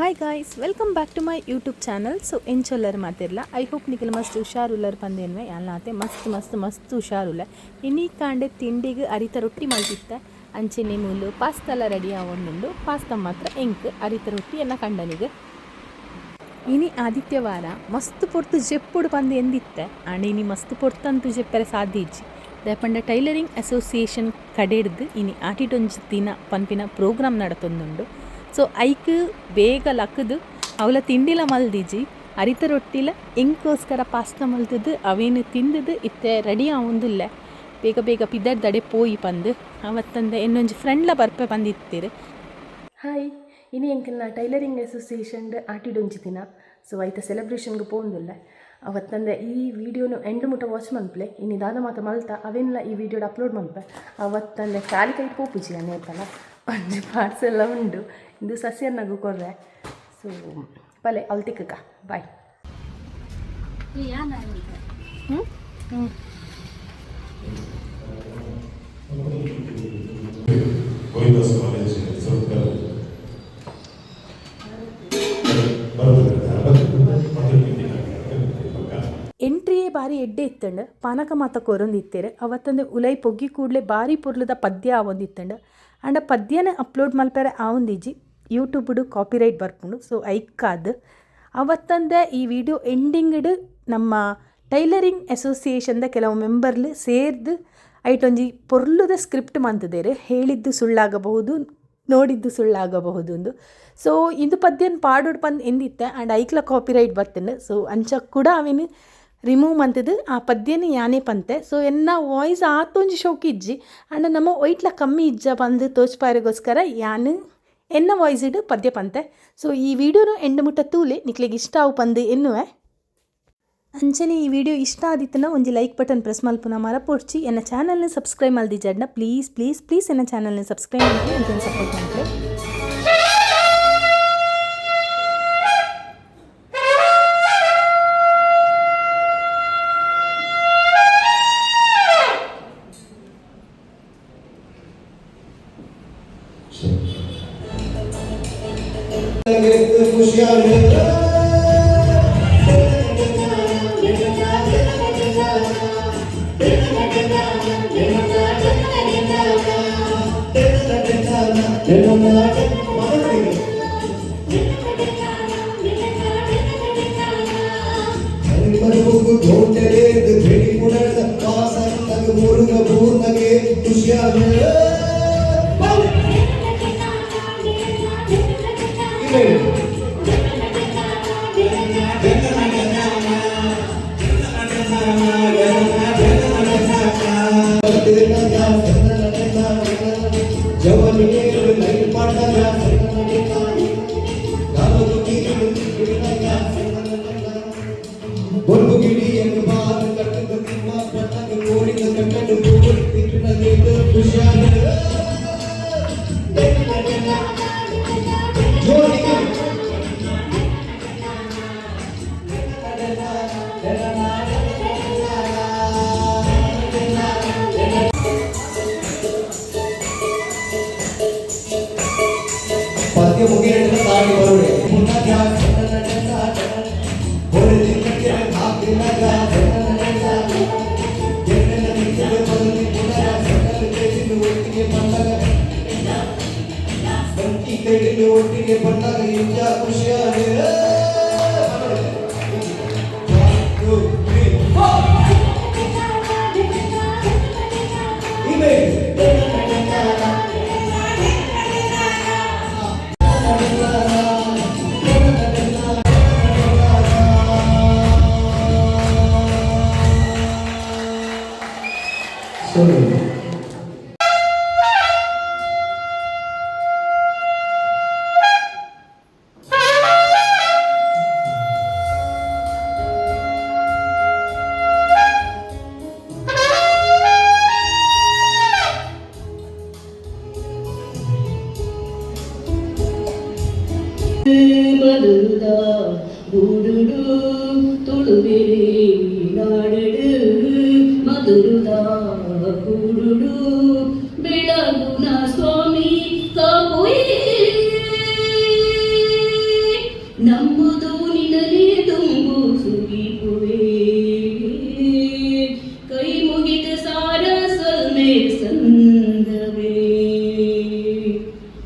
Hi guys, welcome back to my YouTube channel. So ಎಂಚೊಲ್ಲರು ಮಾತಿರಲ್ಲ. I hope Nikhil ಮಸ್ತ್ ಹುಷಾರುಲ್ಲರು ಬಂದೇನ್ವೆ ಅಲ್ಲಾತೆ ಮಸ್ತ್ ಹುಷಾರುಲ್ಲ. ಇನ್ನೀಕಾಂಡೆ ತಿಂಡಿಗೆ ಅರಿತ ರೊಟ್ಟಿ ಮಲ್ತಿತ್ತೆ ಅಂಚೆ ನಿಮೂಲು ಪಾಸ್ತೆಲ್ಲ ರೆಡಿ ಆಗೊಂಡು ಪಾಸ್ತಾ ಮಾತ್ರ ಎಂಕ್ ಅರಿತ ರೊಟ್ಟಿ ಎನ್ನ ಕಂಡನಿಗೆ ಇನಿ ಆದಿತ್ಯವಾರ ಮಸ್ತ್ ಪೊರ್ತು ಜೆಪ್ಪುಡು ಬಂದು ಎಂದಿತ್ತೆ ಆಂಡ ಇನಿ ಮಸ್ತ್ ಪೊರ್ತಂತೂ ಜೆಪ್ಪರೆ ಸಾಧ್ಯ ಇಜ್ಜಿ ರೇಪಂಡ ಟೈಲರಿಂಗ್ ಅಸೋಸಿಯೇಷನ್ ಕಡೆಡ್ದು ಇನಿ ಆಟಿಟೊಂಜಿ ದಿನ ಪನ್ಪಿನ ಪ್ರೋಗ್ರಾಮ್ ನಡತೊಂದುಂಡು. ಸೊ ಐಕ್ ಬೇಗ ಲಕ್ಕದು ಅವಳ ತಿಂಡಿಲ ಮಲ್ದಿಜಿ ಅರಿತ ರೊಟ್ಟಿಲ ಎಂಕೋಸ್ಕರ ಪಾಸ್ತಾ ಮಲ್ತದ್ದು ಅವೇನು ತಿಂದದು ಇತ್ತೆ ರೆಡಿ ಆವೊಂದುಲ್ಲೆ ಬೇಗ ಬೇಗ ಪಿದರ್ದಡೆ ಪೋಯಿ ಪಂದು ಅವತ್ತಂದೆ ಇನ್ನೊಂಜಿ ಫ್ರೆಂಡ್ಲ ಬರ್ಪೆ ಬಂದಿತ್ತೀರು. ಹಾಯ್, ಇನಿ ಎಂಕಲ್ನ ಟೈಲರಿಂಗ್ ಅಸೋಸಿಯೇಷನ್ ಆಟಿಡೊಂಜಿ ದಿನ. ಸೊ ಐತ ಸೆಲೆಬ್ರೇಷನ್ಗೆ ಪೋಂದುಲ್ಲೆ ಅವತ್ತಂದೆ ಈ ವಿಡಿಯೋನು ಎಂಡ್ ಮುಟ್ಟ ವಾಚ್ ಮಲ್ಪಲೆ ಇನ್ನು ದಾದ ಮಾತ ಮಲ್ತ ಅವೆಲ್ಲ ಈ ವಿಡಿಯೋಡ್ ಅಪ್ಲೋಡ್ ಮಲ್ಪೆ ಅವತ್ತಂದೆ ಖಾಲಿ ಕೈ ಪೋಪುಜಿ ನೇಪಲ ಒಂಜಿ ಪಾರ್ಟ್ಸ್ ಎಲ್ಲ ಉಂಡು ಇಂದು ಸಸ್ಯನ್ನಾಗು ಕೊರ್ರೆ. ಸೊ ಪಲೆ ಅಲ್ತಿಕ್ಕ ಬಾಯ್. ಎಂಟ್ರಿಯೇ ಬಾರಿ ಎಡ್ಡೆ ಇತ್ತಂಡು ಪಾನಕ ಮಾತ ಕೊರೊಂದಿತ್ತೇರು ಅವತ್ತಂದು ಉಲೈ ಪೊಗ್ಗಿ ಕೂಡಲೇ ಬಾರಿ ಪೊರ್ಲದ ಪದ್ಯ ಆವೊಂದಿತ್ತಂಡು ಆಂಡ ಪದ್ಯನ ಅಪ್ಲೋಡ್ ಮಲ್ಪರೆ ಆವೊಂದಿಜ್ಜಿ ಯೂಟ್ಯೂಬ್ಡು ಕಾಪಿರೈಟ್ ಬರ್ಪುಂಡು. ಸೊ ಐಕ್ಕಾದು ಅವತ್ತಂದೆ ಈ ವಿಡಿಯೋ ಎಂಡಿಂಗ್ಡು ನಮ್ಮ ಟೈಲರಿಂಗ್ ಅಸೋಸಿಯೇಷನ್ದ ಕೆಲವು ಮೆಂಬರ್ಲು ಸೇರ್ದು ಐಟೊಂಜಿ ಪೊರ್ಲುದ ಸ್ಕ್ರಿಪ್ಟ್ ಮಂತದೇರು ಹೇಳಿದ್ದು ಸುಳ್ಳಾಗಬಹುದು ನೋಡಿದ್ದು ಸುಳ್ಳಾಗಬಹುದು ಎಂದು. ಸೊ ಇದು ಪದ್ಯನ ಪಾಡೋಡು ಬಂದು ಎಂದಿತ್ತೆ ಆ್ಯಂಡ್ ಐಕ್ಲ ಕಾಪಿರೈಟ್ ಬರ್ತಂಡು. ಸೊ ಅಂಚ ಕೂಡ ಅವೇನು ರಿಮೂವ್ ಮಂತದ್ದು ಆ ಪದ್ಯನ ಯಾನೇ ಪಂತೆ. ಸೊ ಎನ್ನ ವಾಯ್ಸ್ ಆತೊಂಜಿ ಶೋಕಿ ಇಜ್ಜಿ ಆ್ಯಂಡ್ ನಮ್ಮ ಒಯ್ಟ್ಲ ಕಮ್ಮಿ ಇಜ್ಜ ಬಂದು ತೋಚ್ಪಾರಿಗೋಸ್ಕರ ಯಾನು ಎನ್ನ ವಾಯ್ಸ್ ಇಡು ಪದ್ಯ ಪಂತೆ. ಸೊ ಈ ವಿಡಿಯೋನು ಎಂಡು ಮುಟ್ಟ ತೂಲೆ ನಿಕ್ಲಿಗೆ ಇಷ್ಟ ಆವು ಪಂದು ಎನ್ನುವೆ ಅಂಚನೆ ಈ ವಿಡಿಯೋ ಇಷ್ಟ ಆದಿತ್ತನ ಒಂಜಿ ಲೈಕ್ ಬಟನ್ ಪ್ರೆಸ್ ಮಲ್ಪುನ ಮರಪೊಡ್ಚಿ ಎನ್ನ ಚಾನಲ್ನ ಸಬ್ಸ್ಕ್ರೈಬ್ ಮಲ್ದಿ ಜಡ್ನ ಪ್ಲೀಸ್ ಪ್ಲೀಸ್ ಪ್ಲೀಸ್ ಎನ್ನ ಚಾನಲ್ನ ಸಬ್ಸ್ಕ್ರೈಬ್ ಮಾಡಿ ಅಂತ ಸಪೋರ್ಟ್ ಮಾಡ್ತಾರೆ.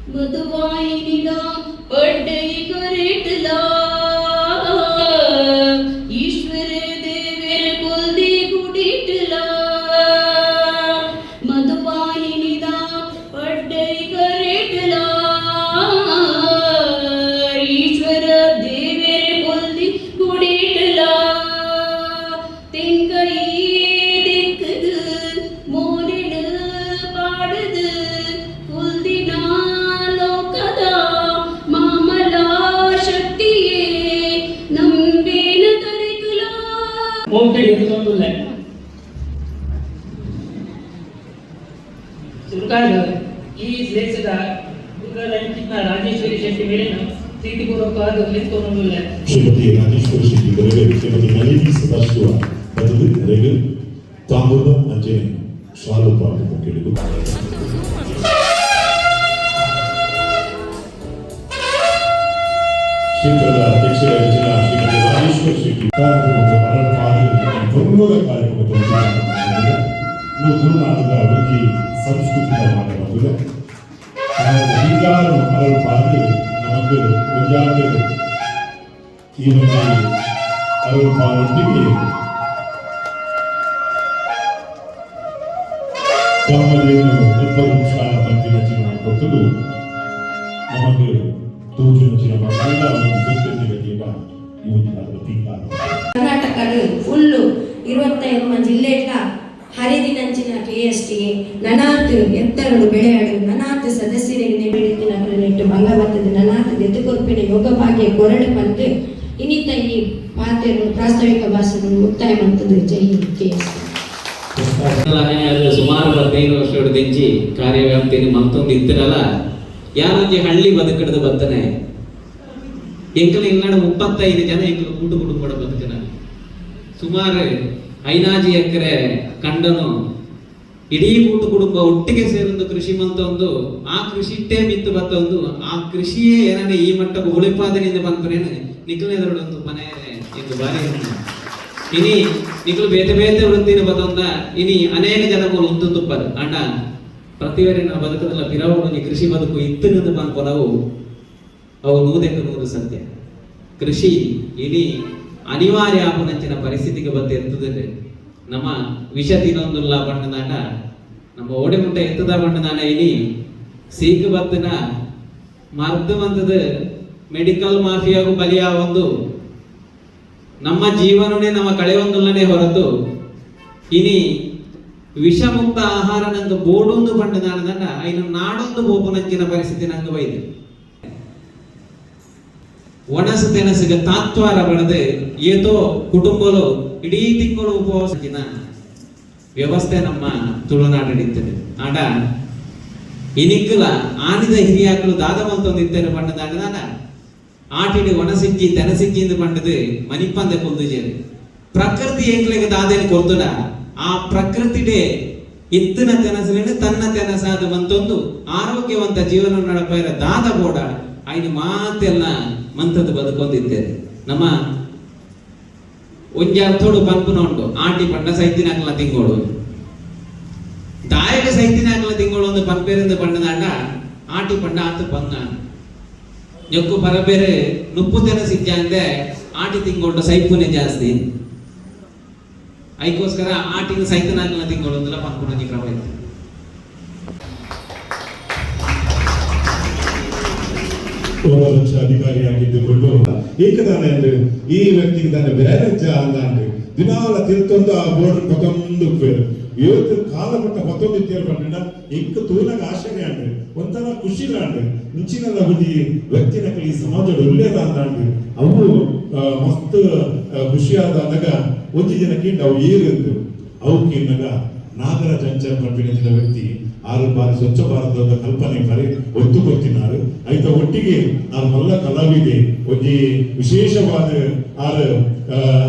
मधुवाहिनीला पड्डई करेटला ईश्वर देवेर कुलदी गुडीटला मधुवाहिनीला पड्डई करेटला ईश्वर देवेर कुलदी गुडीटला तेंकई दिक्कद मोरिड पाडद कुलदिना लोकद मामला शक्तिये नंबेन तरिकला ಓಂಕಡಿ ಎತ್ತೊಂದುಲ್ಲ ಸುರ್ಕಾದ ಈ ದೇಶದ ಗುರುಗಳಂಚಿನ ರಾಜೇಶ್ವರಿ ಶೆಟ್ಟಿ ಮೇಲಿನ ಪ್ರೀತಿಪೂರ್ವಕವಾದ ಎತ್ತೊಂದುಲ್ಲ ಶ್ರೀಮತಿ ರಾಜೇಶ್ವರಿ ಶೆಟ್ಟಿ ಅವರಿಗೆ ಶ್ರೀಮತಿ ನಳಿನಿ ಸದಾಶಿವ ಪದವಿ ರೆಗಲ್ ತಾಂಬೂಲ ಅಂಜನೆ ಶಾಲು ಪಾಠ ಕೇಳಿದರು ಕ್ಷೇತ್ರದ ಅಧ್ಯಕ್ಷರಾಗಿದ್ದ ಶ್ರೀಮತಿ ರಾಜೇಶ್ವರಿ ಶೆಟ್ಟಿ ಪ್ರಮುಖ ಕಾರ್ಯಕ್ರಮದಲ್ಲಿ ತುಳುನಾಡದ ಅಭಿವೃದ್ಧಿ ಸಾಂಸ್ಕೃತಿಕ ಮಾಡಬಹುದು ಹಿಂಗಾರು ಹಲವು ಪಾಲು ನಮಗೆ ಒಂದಾದ ಈ ಒಂದು ಹಲವು ಪಾಲೊಟ್ಟಿಗೆ ತಮ್ಮದೇನು ಉತ್ಪನ್ನ ಪಂಪಿನ ಜೀವನ ಕೊಟ್ಟದು ನಮಗೆ ತೋಜಿನ ಜೀವನ ಮಾಡಿದ ಒಂದು ಸಂಸ್ಕೃತಿ ಜೀವ ಇವತ್ತು ಪೀಕ ಕರ್ನಾಟಕದ ಫುಲ್ಲು 25 ಜಿಲ್ಲೆಗಳ ಹರಿದಿನಂಚಿನ KST ನನಾತ್ ಎತ್ತರಡು ಬೆಳೆಯಾಡು ನನಾತ್ ಸದಸ್ಯರಿಗೆ ಬೆಳೆತಿನ ನೆಟ್ಟು ಭಂಗವತ್ತದ ನನಾತ್ ಎತ್ತುಕೊರ್ಪಿನ ಯೋಗ ಭಾಗ್ಯ ಕೊರಡು ಬಂದು ಇನ್ನಿತ ಈ ಪಾತೆರು ಪ್ರಾಸ್ತಾವಿಕ ಭಾಷಣ ಮುಕ್ತಾಯ ಮಾಡ್ತದೆ ಜೈ KST ಸುಮಾರು 15 ವರ್ಷದ ದಿಂಚಿ ಕಾರ್ಯವ್ಯಾಪ್ತಿಯನ್ನು ಮತ್ತೊಂದು ಇತ್ತಿರಲ್ಲ ಯಾರೊಂದು ಹಳ್ಳಿ ಬದುಕಡದ ಬರ್ತನೆ ಎಂಕಲ ಇನ್ನಡ 35 ಜನ ಎಂಕಲು ಕೂಟು ಕುಟುಂಬದ ಬದುಕನ ಸುಮಾರು 5 ಎಕರೆ ಕಂಡನು ಇಡೀ ಕೂಟು ಕುಟುಂಬ ಒಟ್ಟಿಗೆ ಸೇರೊಂದು ಕೃಷಿ ಮಂತೊಂದು ಆ ಕೃಷಿ ಇಟ್ಟೇ ಮಿತ್ತು ಬತ್ತೊಂದು ಆ ಕೃಷಿಯೇ ಏನಂದ್ರೆ ಈ ಮಟ್ಟಕ್ಕೆ ಉಳಿಪಾದನೆಯಿಂದ ಬಂದ್ರೇನು ನಿಖಲನೆದರೊಂದು ಮನೆ ಎಂದು ಬಾರಿ ಇನಿ ನಿಖಲು ಬೇತೆ ಬೇತೆ ವೃತ್ತಿನ ಬತ್ತೊಂದ ಇನಿ ಅನೇಕ ಜನಗಳು ಉಂಟು ತುಪ್ಪದು ಅಂಡ ಪ್ರತಿವರಿನ ಬದುಕದಲ್ಲ ಪಿರವಣಿ ಕೃಷಿ ಬದುಕು ಇತ್ತಿನದ ಬಂದ್ಕೊಲವು ಅವು 100% ಸತ್ಯ ಕೃಷಿ ಇಡೀ ಅನಿವಾರ್ಯ ಆಪನಂಚಿನ ಪರಿಸ್ಥಿತಿಗೆ ಬಂದು ಎತ್ತದಲ್ಲಿ ನಮ್ಮ ವಿಷ ತಿನ್ನೊಂದುಲ್ಲ ಬಣ್ಣದಾಂಡ ನಮ್ಮ ಓಡಿಮುಟ್ಟ ಎತ್ತದ ಬಣ್ಣದಾಂಡ ಇನಿ ಸೀಕು ಬತ್ತಿನ ಮರ್ದು ಬಂದದ ಮೆಡಿಕಲ್ ಮಾಫಿಯಾಗೂ ಬಲಿಯ ಒಂದು ನಮ್ಮ ಜೀವನನೇ ನಮ್ಮ ಕಳೆಯೊಂದುಲ್ಲನೇ ಹೊರತು ಇನಿ ವಿಷಮುಕ್ತ ಆಹಾರ ನಂಗೆ ಬೋಡೊಂದು ಬಣ್ಣದಾಂಡ ಐನು ನಾಡೊಂದು ಬೋಪನಂಚಿನ ಪರಿಸ್ಥಿತಿ ನಂಗೆ ಬೈದೆ ಒಣಸು ತೆನಸಿಗೆ ತಾತ್ವಾರ ಬಣದೆ ಏತೋ ಕುಟುಂಬಲು ಇಡೀ ತಿಂಗಳು ಉಪವಾಸಕ್ಕಿನ ವ್ಯವಸ್ಥೆ ನಮ್ಮ ತುಳುನಾಡಿರ್ತದೆ ಆಡ ಇನಿಕ್ಕಲ ಆನಿದ ಹಿರಿಯಾಕಲು ದಾದಮಂತೊಂದಿದ್ದರೆ ಬಣ್ಣದಾಂಡ ಆಟಿಡಿ ಒಣಸಿಕ್ಕಿ ತೆನಸಿಕ್ಕಿಂದು ಬಣ್ಣದು ಮನಿಪ್ಪಂದೆ ಕೊಲ್ದುಜೇರಿ ಪ್ರಕೃತಿ ಎಂಕ್ಲೆಗೆ ದಾದೇನು ಕೊಲ್ದುಡ ಆ ಪ್ರಕೃತಿಡೆ ಇತ್ತಿನ ತೆನಸಲೇನೆ ತನ್ನ ತೆನಸಾದ ಮಂತೊಂದು ಆರೋಗ್ಯವಂತ ಜೀವನ ನಡಪೈರ ದಾದ ಬೋಡ ಐದು ಮಾತೆಲ್ಲ ಮಂತದ್ದು ಬದುಕೊಂದಿದ್ದೇನೆ ನಮ್ಮ ಒಂಜರ್ಥೋಡು ಪಂಪುನ ಉಂಟು ಆಟಿ ಪಂಡ ಸೈತಿನಾಕಲ ತಿಂಗೋಳು ದಾಯಕ ಸೈತಿನಾಕಲ ತಿಂಗೋಳು ಒಂದು ಪಂಪೇರಿಂದ ಪಂಡದಾಂಡ ಆಟಿ ಪಂಡ ಆತು ಪಂಗ ಜೊಕ್ಕು ಪರಬೇರೆ ನುಪ್ಪು ತೆನಸಿದ್ದ ಅಂದ್ರೆ ಆಟಿ ತಿಂಗೋಳು ಸೈಪುನೆ ಜಾಸ್ತಿ ಐಕೋಸ್ಕರ ಆಟಿನ ಸೈತನಾಕಲ ತಿಂಗೋಳು ಅಂದಲ್ಲ ಪಂಪುನ ಕ್ರಮ ಇತ್ತು ಲಕ್ಷ ಅಧಿಕಾರಿಯಾಗಿದ್ದುಕೊಂಡು ಏಕದಾನ ಎಂದು ಈ ವ್ಯಕ್ತಿಗೆ ತಾನೆ ಬೇರೆ ಅಂದಾಂಡು ದಿನಾಲ ತಿರ್ತೊಂದು ಆ ಬೋರ್ಡ್ ಪತೊಂದು ಇವತ್ತು ಕಾಲಪಟ್ಟ ಪತೊಂದು ಇತ್ತೇಳ್ಕೊಂಡ ಇಂಕ ತೂನಾಗ ಆಶ್ಚರ್ಯ ಅಂಡು ಒಂಥರ ಖುಷಿಲ ಅಂಡು ಮುಂಚಿನೆಲ್ಲ ಬುದ್ಧಿ ವ್ಯಕ್ತಿನ ಈ ಸಮಾಜದ ಒಳ್ಳೆಯದ ಅಂದಾಂಡು ಅವು ಮಸ್ತ್ ಖುಷಿಯಾದಾಗ ಒಂದು ಜನಕ್ಕಿಂತ ಅವು ಏರಿದ್ದು ಅವಕ್ಕಿನ್ನಾಗ ನಾಗರಾಜ್ ಅಂಚರ್ ಪಂಪಿನ ವ್ಯಕ್ತಿ 6 ಬಾರಿ ಸ್ವಚ್ಛ ಭಾರತದ ಕಲ್ಪನೆ ಕರೆ ಒತ್ತು ಕೊತ್ತಿನಾರು ಆಯ್ತ ಒಟ್ಟಿಗೆ ಆ ಮಲ್ಲ ಕಲಾವಿದೆ ಒಂದು ವಿಶೇಷವಾದ ಆರು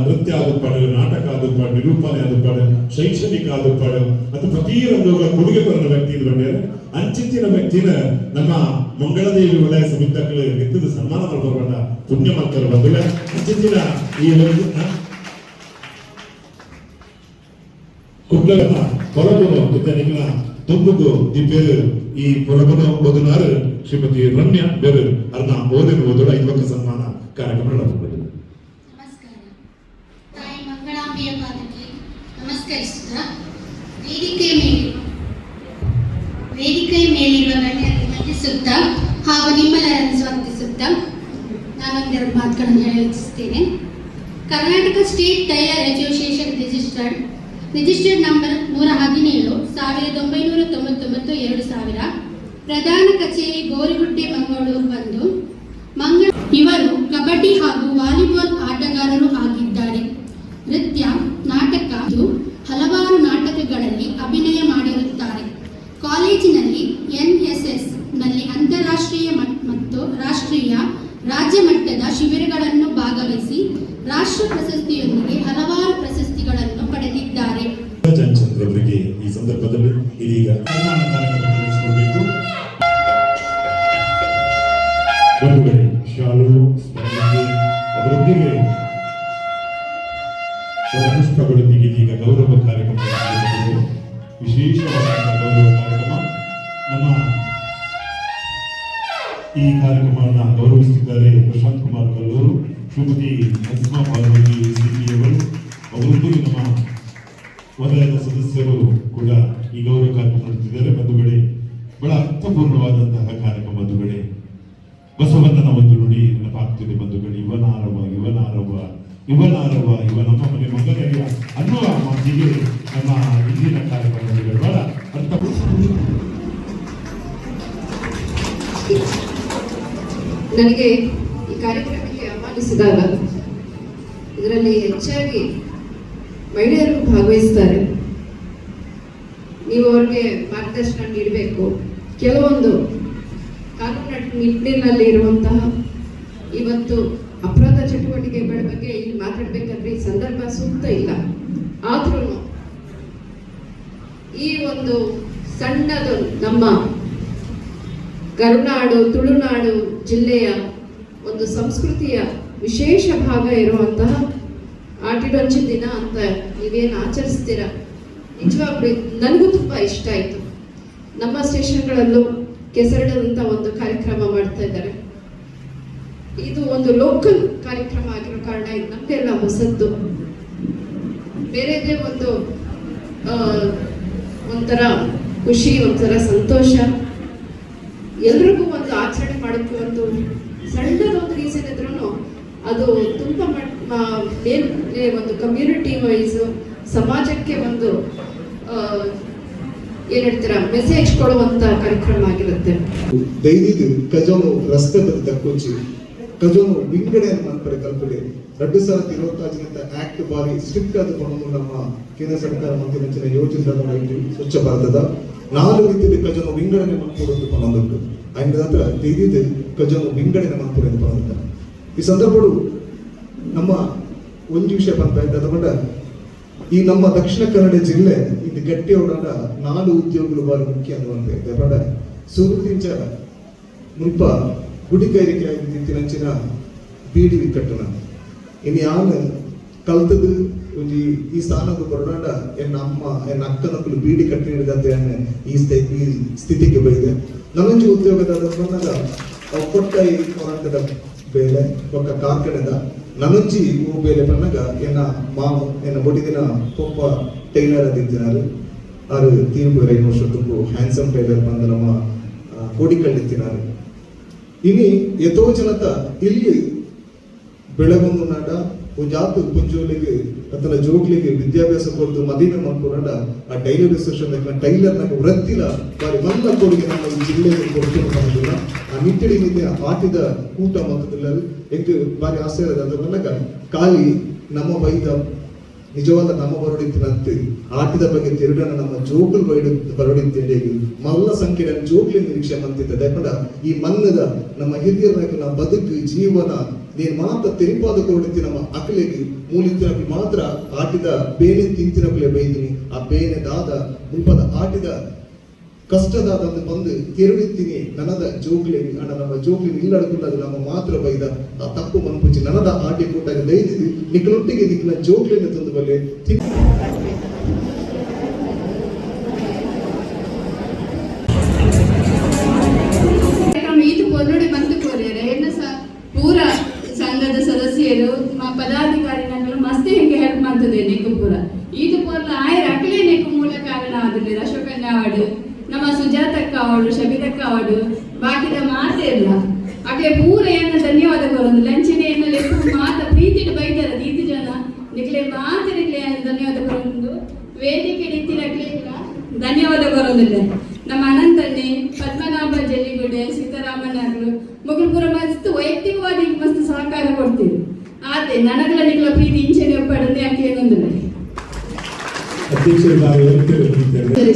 ನೃತ್ಯ ಆದುಪಾಡು ನಾಟಕ ಆದುಪಾಡು ನಿರೂಪಣೆ ಆದುಪಾಡು ಶೈಕ್ಷಣಿಕ ಆದುಪಾಡು ಅದು ಪ್ರತಿಯೊಂದು ಕೊಡುಗೆ ಬರೋ ವ್ಯಕ್ತಿ ಬಂದ್ರೆ ಅಂಚಿತ್ತಿನ ವ್ಯಕ್ತಿನ ನಮ್ಮ ಮಂಗಳದೇವಿ ವಲಯ ಸಮಿತಿಗಳು ಎತ್ತದ ಸನ್ಮಾನ ಮಾಡಬೇಡ ಪುಣ್ಯ ಮಾಡ್ತಾರೆ ಬಂದಿಲ್ಲ ಅಂಚಿತ್ತಿನ ಈ ಕುಡ್ಲನ ಕೊಲಗುನು ಇತನಿಗಳ ತುಂಬುಗು ದಿಪ್ಪೇರು ಈ ಪುರಬನ ಓದಿನಾರು ಶ್ರೀಮತಿ ರಮ್ಯಾ ಬೇರೆ ಅರ್ನ ಓದಿನ ಓದೋಡ ಯುವಕ ಸನ್ಮಾನ ಕಾರ್ಯಕ್ರಮ ನಡೆದುಕೊಂಡಿದೆ. ನಮಸ್ಕಾರ. ತಾಯಿ ಮಂಗಳಾಂಬೆಯ ಪಾದಕ್ಕೆ ನಮಸ್ಕರಿಸುತ್ತಾ ವೇದಿಕೆಯ ಮೇಲಿರುವ ಗಣ್ಯರನ್ನು ವಂದಿಸುತ್ತಾ ಹಾಗೂ ನಿಮ್ಮೆಲ್ಲರನ್ನು ಸ್ವಾಗತಿಸುತ್ತಾ ನಾನೊಂದೆರಡು ಮಾತುಗಳನ್ನು ಹೇಳಲಿಚ್ಛಿಸುತ್ತೇನೆ. Karnataka state tailor association registered number 117 1999 2000 ಪ್ರಧಾನ ಕಚೇರಿ ಗೋರಿಗುಡ್ಡೆ ಮಂಗಳೂರು ಬಂದು ಇವರು ಕಬಡ್ಡಿ ಹಾಗೂ ವಾಲಿಬಾಲ್ ಆಟಗಾರರು ಆಗಿದ್ದಾರೆ. ನೃತ್ಯ, ನಾಟಕ, ಹಲವಾರು ನಾಟಕಗಳಲ್ಲಿ ಅಭಿನಯ ಮಾಡಿರುತ್ತಾರೆ. ಕಾಲೇಜಿನಲ್ಲಿ NSS ನಲ್ಲಿ ಅಂತಾರಾಷ್ಟ್ರೀಯ ಮತ್ತು ರಾಷ್ಟ್ರೀಯ ರಾಜ್ಯ ಮಟ್ಟದ ಶಿಬಿರಗಳನ್ನು ಭಾಗವಹಿಸಿ ರಾಷ್ಟ್ರ ಪ್ರಶಸ್ತಿಯೊಂದಿಗೆ ಹಲವಾರು ಪ್ರಶಸ್ತಿಗಳನ್ನು ಪಡೆದಿದ್ದಾರೆ. ಚಂದ್ರ ಅವರಿಗೆ ಈ ಸಂದರ್ಭದಲ್ಲಿ ಇದೀಗ ಸನ್ಮಾನ ಕಾರ್ಯಕ್ರಮ ನಡೆಸಿಕೊಡಬೇಕು. ಬಂಧುಗಳೇ, ಶಾಲು ಸ್ಮರಣೆ ಅದರೊಂದಿಗೆ ಪುಷ್ಪಗಳೊಂದಿಗೆ ಇದೀಗ ಗೌರವ ಕಾರ್ಯಕ್ರಮ ನಡೆಸಿಕೊಡಬೇಕು. ವಿಶೇಷವಾದ ಗೌರವ ಕಾರ್ಯಕ್ರಮ. ನಮ್ಮ ಈ ಕಾರ್ಯಕ್ರಮವನ್ನು ಗೌರವಿಸುತ್ತಿದ್ದಾರೆ ಪ್ರಶಾಂತ್ ಕುಮಾರ್ ಕಲ್ಲೂರು, ಶ್ರೀಮತಿ ಹಸ್ಮಾ ಪಾರ್ವತಿ ಸಿಪಿಯವರು, ಅವರೊಂದಿಗೆ ನಮ್ಮ ವಲಯದ ಸದಸ್ಯರು ಕೂಡ ಈ ಗೌರವ ಕಾರ್ಯಕ್ರಮ ನಡೆಸುತ್ತಿದ್ದಾರೆ. ಬಂಧುಗಳೇ, ಬಹಳ ಅರ್ಥಪೂರ್ಣವಾದಂತಹ ಕಾರ್ಯಕ್ರಮ. ಬಂಧುಗಳೇ, ಬಸವಣ್ಣನ ಒಂದು ನುಡಿ ನೆನಪಾಗ್ತಿದೆ. ಬಂಧುಗಳೇ, ಇವನಾರವ ಇವನಾರವ ಇವನಾರವ ಇವ ನಮ್ಮ ಮನೆ ಮಗನಿಗೆ ಅನ್ನುವ ಮಾತಿಗೆ ನಮ್ಮ ಇಂದಿನ ಕಾರ್ಯಕ್ರಮಗಳು ಬಹಳ ನನಗೆ ಈ ಕಾರ್ಯಕ್ರಮಕ್ಕೆ ಆಹ್ವಾನಿಸಿದಾಗ ಇದರಲ್ಲಿ ಹೆಚ್ಚಾಗಿ ಮಹಿಳೆಯರು ಭಾಗವಹಿಸ್ತಾರೆ. ನೀವು ಅವ್ರಿಗೆ ಮಾರ್ಗದರ್ಶನ ನೀಡಬೇಕು. ಕೆಲವೊಂದು ಕಾನೂನು ನಿಟ್ಟಿನಲ್ಲಿ ಇರುವಂತಹ ಇವತ್ತು ಅಪರಾಧ ಚಟುವಟಿಕೆಗಳ ಬಗ್ಗೆ ಇಲ್ಲಿ ಮಾತಾಡಬೇಕಾದ್ರೆ ಈ ಸಂದರ್ಭ ಸೂಕ್ತ ಇಲ್ಲ. ಆದ್ರೂ ಈ ಒಂದು ಸಣ್ಣದು ನಮ್ಮ ಕರುನಾಡು ತುಳುನಾಡು ಜಿಲ್ಲೆಯ ಒಂದು ಸಂಸ್ಕೃತಿಯ ವಿಶೇಷ ಭಾಗ ಇರುವಂತಹ ಆಟಿಡೊಂಚಿ ದಿನ ಅಂತ ನೀವೇನು ಆಚರಿಸ್ತೀರ, ನಿಜವಾಗ್ಲೂ ನನಗೂ ತುಂಬಾ ಇಷ್ಟ ಆಯ್ತು. ನಮ್ಮ ಸ್ಟೇಷನ್ಗಳಲ್ಲೂ ಕೆಸರಡದಂತ ಒಂದು ಕಾರ್ಯಕ್ರಮ ಮಾಡ್ತಾ ಇದ್ದಾರೆ. ಇದು ಒಂದು ಲೋಕಲ್ ಕಾರ್ಯಕ್ರಮ ಆಗಿರೋ ಕಾರಣ ಇದು ನಮ್ಗೆಲ್ಲ ಹೊಸದ್ದು. ಬೇರೆದೇ ಒಂಥರ ಖುಷಿ, ಒಂಥರ ಸಂತೋಷ. ಎಲ್ರಿಗೂ ಒಂದು ಆಚರಣೆ ಮಾಡೋಕ್ಕೆ ಒಂದು ಸಣ್ಣದೊಂದು ರೀಸನ್ ಇದ್ರೂ ಅದು ತುಂಬ ಒಂದು ಕಮ್ಯುನಿಟಿ ವೈಸ್ ಸಮಾಜಕ್ಕೆ ಒಂದು ಏನ್ ಹೇಳ್ತೀರಾ ಮೆಸೇಜ್ ಕೊಡುವಂತ ಕಾರ್ಯಕ್ರಮ ಆಗಿರುತ್ತೆ. ದೈನಿದು ಕಜೋನು ರಸ್ತೆ ಬದಿ ತಕ್ಕೋಚಿ ಕಜೋನು ವಿಂಗಡೆಯನ್ನು ಮಾಡ್ತಾರೆ ಕಲ್ಪಡೆ 2025 ಆಕ್ಟ್ ಬಾರಿ ಸ್ಟ್ರಿಕ್ಟ್ ಆದುಕೊಂಡು ನಮ್ಮ ಕೇಂದ್ರ ಸರ್ಕಾರ ಮಂತ್ರಿ ಯೋಜನೆ ಸ್ವಚ್ಛ ಭಾರತದ 4 ರೀತಿಯಲ್ಲಿ ಕಜೋನು ವಿಂಗಡಣೆ ಮಾಡ್ಕೊಡೋದು ಪನ್ನೊಂದುಂಟು. ಆಯ್ನ ಹತ್ರ ದೈನಿದು ಕಜೋನು ವಿಂಗಡಣೆ ಮಾಡ್ತಾರೆ ಅಂತ ಪನ್ನೊಂದ. ಈ ಸಂದರ್ಭಗಳು ನಮ್ಮ ಒಂದು ವಿಷಯ ಬಂದ ತಗೊಂಡ ಈ ನಮ್ಮ ದಕ್ಷಿಣ ಕನ್ನಡ ಜಿಲ್ಲೆ ಇದು ಗಟ್ಟಿ ಹೊಡಾಡ 4 ಉದ್ಯೋಗಗಳು ಬಾರಿ ಮುಖ್ಯ ಅನ್ನುವಂತೆ ದಪಡ ಸುರುದಿಂಚ ಮುಲ್ಪ ಗುಡಿಕೈರಿಕೆ ತಿಂಚಿನ ಬೀಡಿ ಕಟ್ಟಣ ಇನ್ನು ಯಾನು ಕಲ್ತದು ಈ ಸ್ಥಾನದ ಬರೋಣ ಎನ್ನ ಅಮ್ಮ ಎನ್ನ ಅಕ್ಕನಕ್ಕಳು ಬೀಡಿ ಕಟ್ಟಿ ಹಿಡಿದಂತೆ ಈ ಸ್ಥಿತಿಗೆ ಬೈದೆ. ನಮ್ಮಂಜಿ ಉದ್ಯೋಗದ ಬಂದಾಗ ಕೊಟ್ಟಾಯಿ ಹೋರಾಟದ ಬೇಲೆ ಒಕ್ಕ ಕಾರ್ಖಾನೆದ ನನಂಜಿ ಹೂ ಬೇಲೆ ಬಂದಾಗ ಎನ್ನ ಮಾವು ಎನ್ನ ಬೊಡಿದಿನ ಪೊಪ್ಪ ಟೈಲರ್ ಅದಿತ್ತಿನಾರು ಆರು ತೀರ್ಪು 5 ವರ್ಷ ತುಂಬು ಹ್ಯಾಂಡ್ಸಮ್ ಟೈಲರ್ ಬಂದ ನಮ್ಮ ಕೋಡಿಕಳ್ಳಿತ್ತಿನಾರು. ಇನಿ ಎತೋ ಜನತ ಇಲ್ಲಿ ಬೆಳಗೊಂದು ನಾಡ ಜಾತು ಪುಂಜೋಲಿಗೆ ಅಥವಾ ಜೋಗ್ಲಿಗೆ ವಿದ್ಯಾಭ್ಯಾಸ ಕೊಡ್ದು ಮದುವೆ ಮಾಡ್ಕೊಂಡ ಆ ಟೈಲರ್ ಅಸೋಸಿಯೇಷನ್ ಟೈಲರ್ ನಾಗ ವೃತ್ತಿಲ ಬಾರಿ ಮಲ್ಲ ಕೊಡುಗೆ ನಮ್ಮ ಈ ಜಿಲ್ಲೆಯಲ್ಲಿ ಕೊಡ್ತಿಲ್ಲ. ಆ ನಿಟ್ಟಿಡಿನಿಂದ ಆಟಿದ ಕೂಟ ಮೊತ್ತದಿಲ್ಲರು ಎಂಟು ಬಾರಿ ಆಸೆ ಇರೋದು. ಅದ್ರ ಮನ್ನಾಗ ಖಾಲಿ ನಮ್ಮ ಬೈದ ನಿಜವಾದ ನಮ್ಮ ಬರಡಿತ್ತಿನಂತೆ ಆಟಿದ ಬಗ್ಗೆ ತಿರುಗಣ ನಮ್ಮ ಜೋಗುಲ್ ಬರಡಿತ್ತೇಳಿ ಮಲ್ಲ ಸಂಖ್ಯೆಯ ಜೋಗ್ಲಿ ನಿರೀಕ್ಷೆ ಮಂತಿದ್ದ ಯಾಕಂಡ ಈ ಮನ್ನದ ನಮ್ಮ ಹಿರಿಯರ ಬದುಕು ಜೀವನ ನೀನು ಮಾತ್ರ ತೆರಿಪಾದ ಕೊಡಿತಿ ನಮ್ಮ ಅಕಲಿಗೆ ಮೂಲಿತ್ತಿನಕ್ಕೆ ಮಾತ್ರ ಆಟಿದ ಬೇನೆ ತಿಂತಿನಕ್ಕಲೇ ಬೈದಿನಿ. ಆ ಬೇನೆ ದಾದ ಮುಲ್ಪದ ಆಟಿದ ಕಷ್ಟದಾದ ಬಂದು ಕೆರಳಿತ್ತೀನಿ ನನದ ಜೋಗ್ಲಿ ಅಣ್ಣ ನಮ್ಮ ಜೋಗ್ಲಿ ಇಲ್ಲಡಕುಲ್ಲದು ನಮ್ಮ ಮಾತ್ರ ಬೈದ ಆ ತಪ್ಪು ಮನ್ಪುಚ್ಚಿ ನನದ ಆಟಿ ಕೂಟಾಗ ದೈದಿದ್ದು ನಿಕ್ಕಲೊಟ್ಟಿಗೆ ನಿಕ್ಕಿನ ಜೋಗ್ಲಿನ ತಂದು ಬಲ್ಲೆ ಇಲ್ಲ ಅಕ್ಲೆ ಪೂರ ಏನ ಧನ್ಯವಾದ ಕೊರೊಂದು ಲಂಚಿನ ಏನಲ್ಲಿ ಮಾತ ಪ್ರೀತಿಡ್ ಬೈದಾರ ದೀತಿ ಜನ ನಿಕ್ಲೆ ಮಾತ ನಿಕ್ಲೆ ಧನ್ಯವಾದ ಕೊರೊಂದು ವೇದಿಕೆ ರೀತಿ ಧನ್ಯವಾದ ಕೊರೊಂದಿಲ್ಲ ನಮ್ಮ ಅನಂತಣ್ಣೆ ಪದ್ಮನಾಭ ಜಲ್ಲಿಗುಡೆ ಸೀತಾರಾಮಣ್ಣರು ಮಗಲ್ಪುರ ಮಸ್ತ್ ವೈಯಕ್ತಿಕವಾದ ಮಸ್ತ್ ಸಹಕಾರ ಕೊಡ್ತೀವಿ ಆತೆ ನನಗಳ ನಿಕ್ಲ ಪ್ರೀತಿ ಇಂಚನೆ ಒಪ್ಪಡದೆ ಯಾಕೆ ಏನೊಂದಿಲ್ಲ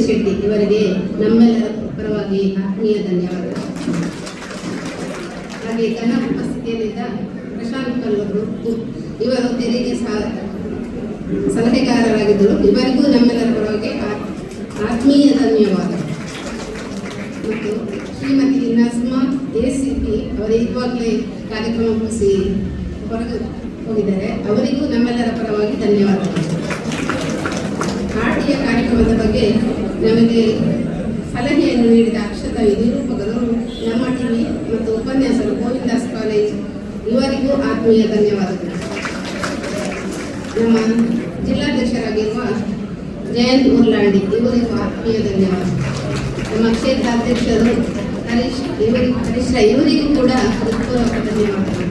ಶೆಟ್ಟಿ ಇವರಿಗೆ ನಮ್ಮೆಲ್ಲರ ಪರವಾಗಿ ಆತ್ಮೀಯ ಧನ್ಯವಾದಗಳು. ಹಾಗೆ ಘನ ಉಪಸ್ಥಿತಿಯಲ್ಲಿದ್ದ ಪ್ರಶಾಂತ್ ಕಲ್ಲೂರು ಇವರು ತೆರಿಗೆ ಸಲಹೆಗಾರರಾಗಿದ್ದರು. ಇವರಿಗೂ ನಮ್ಮೆಲ್ಲರ ಪರವಾಗಿ ಆತ್ಮೀಯ ಧನ್ಯವಾದ. ಮತ್ತು ಶ್ರೀಮತಿ ನಸ್ಮಾ ACP ಅವರು ಇವಾಗಲೇ ಕಾರ್ಯಕ್ರಮ ಮುಗಿಸಿ ಹೊರಗೆ ಹೋಗಿದ್ದಾರೆ. ಅವರಿಗೂ ನಮ್ಮೆಲ್ಲರ ಪರವಾಗಿ ಧನ್ಯವಾದಗಳು. ಆರ್ಟಿಯ ಕಾರ್ಯಕ್ರಮದ ಬಗ್ಗೆ ನಮಗೆ ಸಲಹೆಯನ್ನು ನೀಡಿದ ಅಕ್ಷತಾ ನಿರೂಪಕರು ನಮ್ಮ ಟಿವಿ ಮತ್ತು ಉಪನ್ಯಾಸರು ಗೋವಿಂದಾಸ್ ಕಾಲೇಜ್ ಇವರಿಗೂ ಆತ್ಮೀಯ ಧನ್ಯವಾದಗಳು. ನಮ್ಮ ಜಿಲ್ಲಾಧ್ಯಕ್ಷರಾಗಿರುವ ಜಯಂತ್ ಉರ್ಲಾಂಡಿ ಇವರಿಗೂ ಆತ್ಮೀಯ ಧನ್ಯವಾದ. ನಮ್ಮ ಕ್ಷೇತ್ರ ಅಧ್ಯಕ್ಷರು ಹರೀಶ್ ಇವರಿಗೂ ಕೂಡ ಹೃತ್ಪೂರ್ವಕ ಧನ್ಯವಾದಗಳು.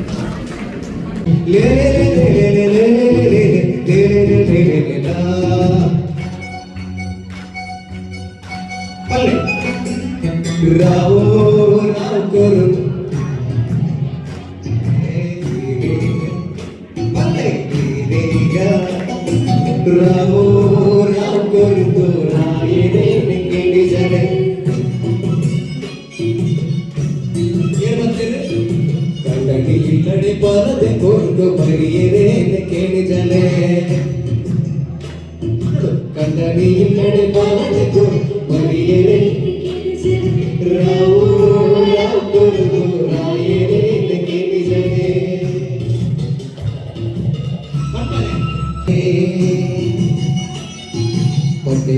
रावो राव करो रावो राव करो तो राये रे निकली जाने ये बंदे कंडली लड़े पर दे को भरिए रे निकली जाने कंडली लड़े पर दे को भरिए रे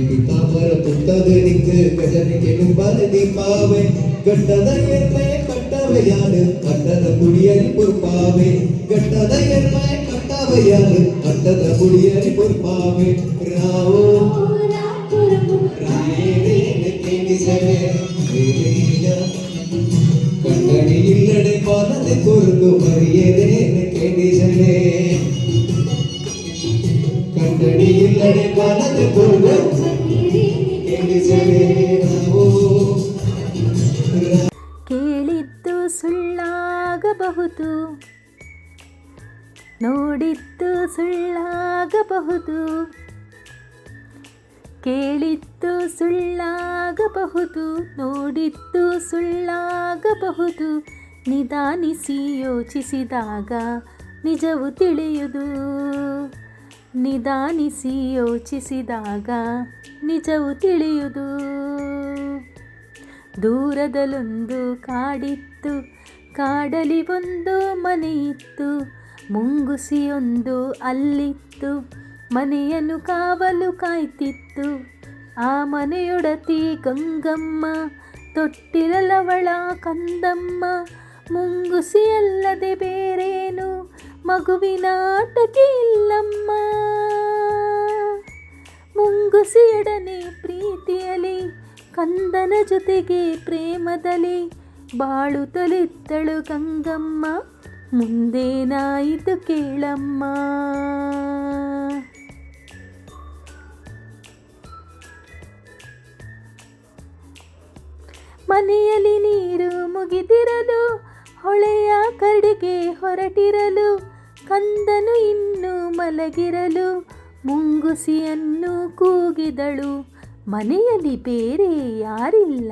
पितावर पुತ್ತದನಿಗೆ ಗಜನಿಗೆ ಬರದಿ ಪಾವೆ ಗಟ್ಟದ ಎರ್ಮೆ ಕಟ್ಟವೆ ಯಾರು ಅಟ್ಟದ ಕುಡಿಯಲಿ ಪುರ್ಪಾವೆ ಗಟ್ಟದ ಎರ್ಮೆ ಕಟ್ಟವೆ ಯಾರು ಅಟ್ಟದ ಕುಡಿಯಲಿ ಪುರ್ಪಾವೆ ರಾವೋ ರಾಯೇ ಕೇಳಿಸವೆ ಕಣ್ಣಡಿ ಇಲ್ಲಡೆ ಪಾಲದೆ ಕೊರಗು ಬರಿಯದೆ ಕೇಳಿಸಲೆ ಕಣ್ಣಡಿ ಇಲ್ಲಡೆ ಪಾಲದೆ ಕೊರಗು ಕೇಳಿಸಲೆ ನಾವು ಕೇಳಿದ್ದು ಸುಳ್ಳಾಗಬಹುದು, ನೋಡಿದ್ದು ಸುಳ್ಳಾಗಬಹುದು, ಕೇಳಿದ್ದು ಸುಳ್ಳಾಗಬಹುದು, ನೋಡಿದ್ದು ಸುಳ್ಳಾಗಬಹುದು, ನಿಧಾನಿಸಿ ಯೋಚಿಸಿದಾಗ ನಿಜವು ತಿಳಿಯುವುದು, ನಿಧಾನಿಸಿ ಯೋಚಿಸಿದಾಗ ನಿಜವು ತಿಳಿಯುವುದು. ದೂರದಲ್ಲೊಂದು ಕಾಡಿತ್ತು, ಕಾಡಲಿ ಒಂದು ಮನೆಯಿತ್ತು, ಮುಂಗುಸಿಯೊಂದು ಅಲ್ಲಿತ್ತು, ಮನೆಯನ್ನು ಕಾವಲು ಕಾಯ್ತಿತ್ತು. ಆ ಮನೆಯೊಡತಿ ಗಂಗಮ್ಮ, ತೊಟ್ಟಿಲವಳ ಕಂದಮ್ಮ, ಮುಂಗುಸಿಯಲ್ಲದೆ ಬೇರೇನು ಮಗುವಿನ ಆಟಕ್ಕೆ ಇಲ್ಲಮ್ಮ. ಮುಂಗುಸಿಯೊಡನೆ ಪ್ರೀತಿಯಲಿ, ಕಂದನ ಜೊತೆಗೆ ಪ್ರೇಮದಲ್ಲಿ ಬಾಳುತ್ತಲಿದ್ದಳು ಗಂಗಮ್ಮ. ಮುಂದೇನಾಯಿತು ಕೇಳಮ್ಮ. ಮನೆಯಲ್ಲಿ ನೀರು ಮುಗಿದಿರಲು, ಹೊಳೆಯ ಕಡೆಗೆ ಹೊರಟಿರಲು, ಕಂದನು ಇನ್ನೂ ಮಲಗಿರಲು ಮುಂಗುಸಿಯನ್ನು ಕೂಗಿದಳು. ಮನೆಯಲ್ಲಿ ಬೇರೆ ಯಾರಿಲ್ಲ,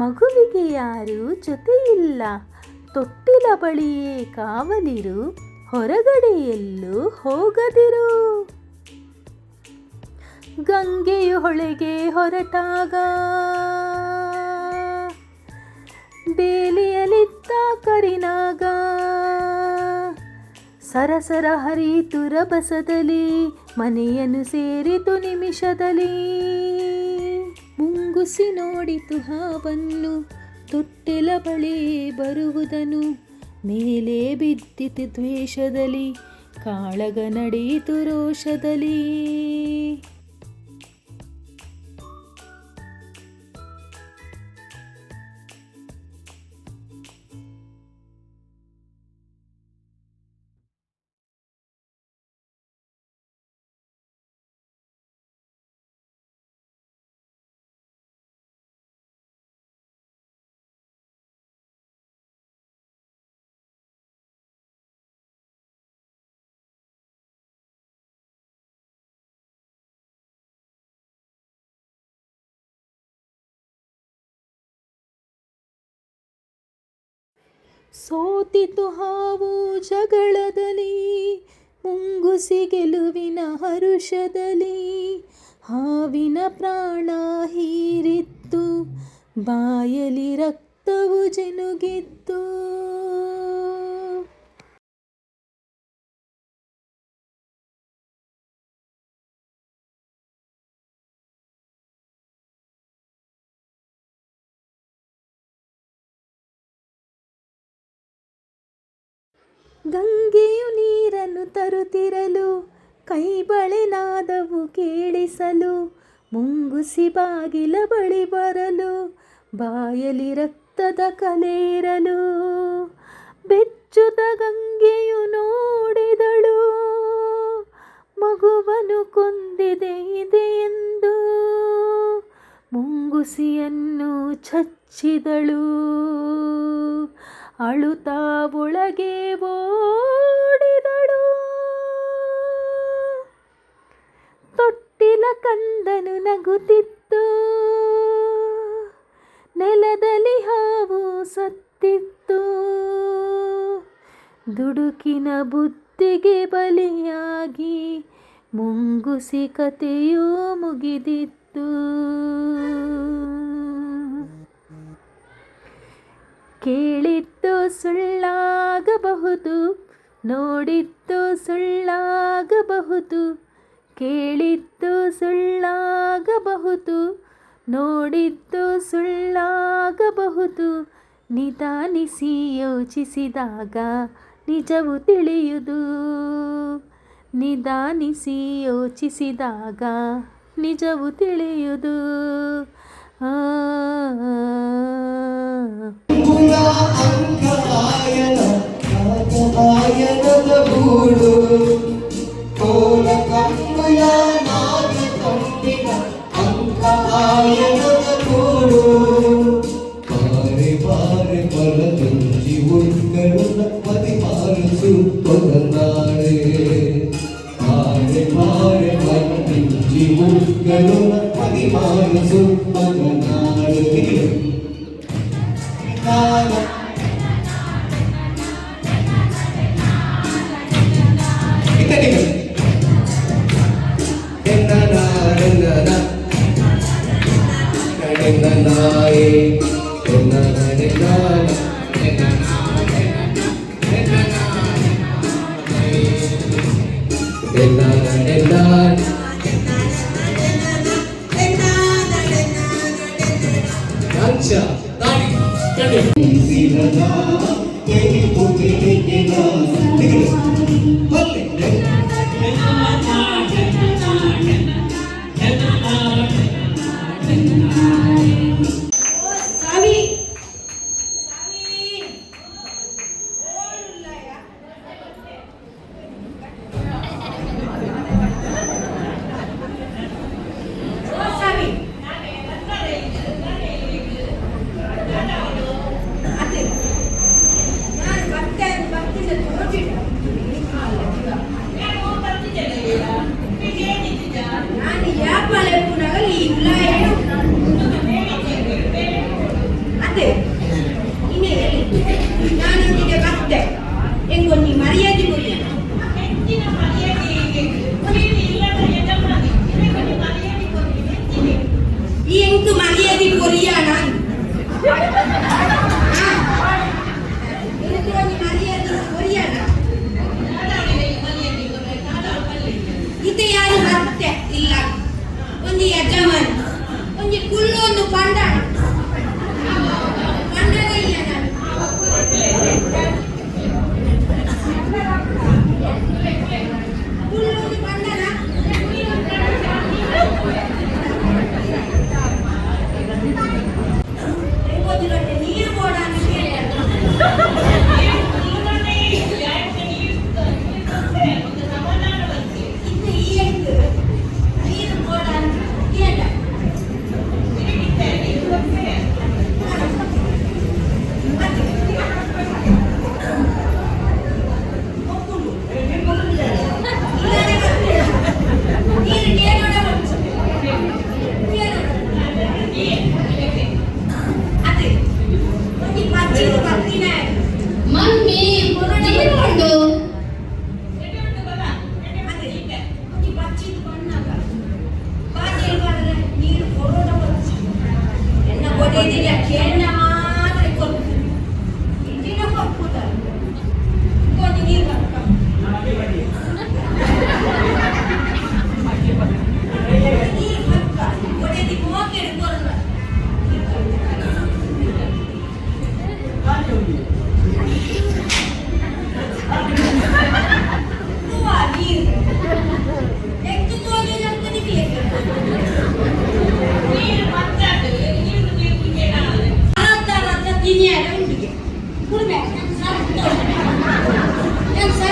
ಮಗುವಿಗೆ ಯಾರೂ ಜೊತೆಯಿಲ್ಲ, ತೊಟ್ಟಿಲ ಬಳಿಯೇ ಕಾವಲಿರು, ಹೊರಗಡೆ ಎಲ್ಲೂ ಹೋಗದಿರು. ಗಂಗೆಯು ಹೊಳೆಗೆ ಹೊರಟಾಗ ಬೇಲಿಯಲಿದ್ದ ಕರಿನಾಗ, ಸರಸರ ಹರಿತು ರಭಸದಲ್ಲಿ, ಮನೆಯನ್ನು ಸೇರಿತು ನಿಮಿಷದಲ್ಲಿ. ಮುಂಗುಸಿ ನೋಡಿತು ಹಾವನ್ನು, ತೊಟ್ಟಿಲ ಬಳಿ ಬರುವುದನು, ಮೇಲೆ ಬಿದ್ದಿತು ದ್ವೇಷದಲ್ಲಿ, ಕಾಳಗ ನಡೆಯಿತು ರೋಷದಲ್ಲಿ. ಸೋತಿತು ಹಾವು ಜಗಳದಲ್ಲಿ, ಮುಂಗುಸಿ ಗೆಲುವಿನ ಹರುಷದಲ್ಲಿ, ಹಾವಿನ ಪ್ರಾಣ ಹೀರಿತ್ತು, ಬಾಯಲಿ ರಕ್ತವು ಜಿನುಗಿತ್ತು. ಗಂಗೆಯು ನೀರನ್ನು ತರುತ್ತಿರಲು, ಕೈಬಳೆ ನಾದವು ಕೇಳಿಸಲು, ಮುಂಗುಸಿ ಬಾಗಿಲ ಬಳಿ ಬರಲು, ಬಾಯಲಿ ರಕ್ತದ ಕಲೆ ಇರಲು, ಬೆಚ್ಚುತ ಗಂಗೆಯು ನೋಡಿದಳು, ಮಗುವನ್ನು ಕೊಂದಿದೆ ಎಂದು, ಮುಂಗುಸಿಯನ್ನು ಚಚ್ಚಿದಳು, ಅಳುತ್ತಾ ಒಳಗೆ ಓಡಿದಳು. ತೊಟ್ಟಿಲ ಕಂದನು ನಗುತ್ತಿತ್ತು, ನೆಲದಲ್ಲಿ ಹಾವು ಸತ್ತಿತ್ತು, ದುಡುಕಿನ ಬುದ್ಧಿಗೆ ಬಲಿಯಾಗಿ ಮುಂಗುಸಿ ಕಥೆಯೂ ಮುಗಿದಿತ್ತು. ಕೇಳಿದ್ದು ಸುಳ್ಳಾಗಬಹುದು, ನೋಡಿದ್ದು ಸುಳ್ಳಾಗಬಹುದು, ಕೇಳಿದ್ದು ಸುಳ್ಳಾಗಬಹುದು, ನೋಡಿದ್ದು ಸುಳ್ಳಾಗಬಹುದು, ನಿಧಾನಿಸಿ ಯೋಚಿಸಿದಾಗ ನಿಜವು ತಿಳಿಯುವುದು, ನಿಧಾನಿಸಿ ಯೋಚಿಸಿದಾಗ ನಿಜವು ತಿಳಿಯುವುದು. ಆಯನದ ಗೂಡು ಕೋಲ ಕಂಬಳ ನಾಗ ಕಂಬಿನ ಅಂಕ ಆಯನದ ಗೂಡು. ಬಾರೆ ಬಾರೆ ಬಲದುಂಜಿ ಉಳ್ಕರುಣ ಪದಿಮಾರಸು ಪೊಗನಾಡೆ, ಬಾರೆ ಬಾರೆ ಬಲದುಂಜಿ ಉಳ್ಕರುಣ ಪದಿಮಾರಸು ಪೊಗನಾಡೆ.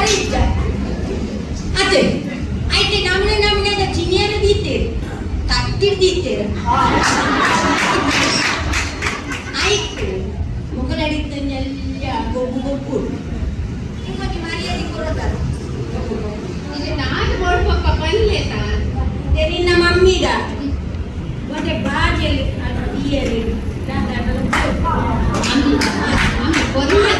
ಬಾರಿ ಇಷ್ಟ ಅದೇ ಆಯ್ತು ನಮ್ಮನೆ ಚಿನಿಯರು ದೀತೇರು ತಟ್ಟಿರ್ದೀತೇರು ಆಯ್ತು ಮೊಗಲಡಿದ್ದನ್ನೆಲ್ಲ ಗೊಬ್ಬು ನಿಮಗೆ ಮರ್ಯಾದೆ ಕೊಡೋದಾರ ಈಗ ನಾನು ಕೊಡ್ಪಪ್ಪ ಬಂದ್ಲೇತ ನಿನ್ನ ಮಮ್ಮಿಗ ಮತ್ತೆ ಬಾಜಿಯಲ್ಲಿ ಕೊರೋನಾ